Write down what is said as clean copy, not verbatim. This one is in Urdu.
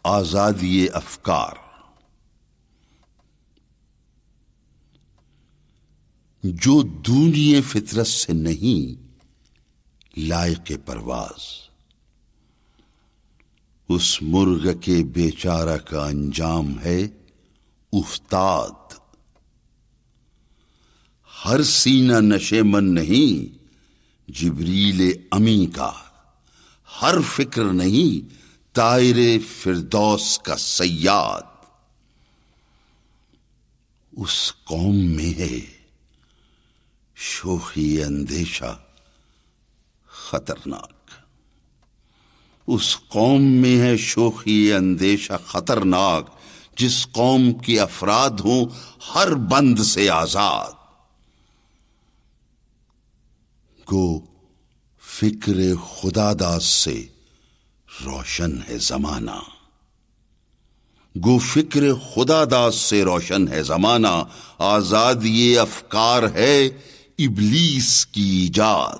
آزادی افکار. جو دونی فطرت سے نہیں لائق پرواز، اس مرغ کے بیچارہ کا انجام ہے افتاد. ہر سینہ نشے من نہیں جبریل امی کا، ہر فکر نہیں طائر فردوس کا صیاد. اس قوم میں ہے شوخی اندیشہ خطرناک، اس قوم میں ہے شوخی اندیشہ خطرناک، جس قوم کے افراد ہوں ہر بند سے آزاد. گو فکر خدا داد سے روشن ہے زمانہ، گو فکر خدا داد سے روشن ہے زمانہ. آزادی افکار ہے ابلیس کی ایجاد.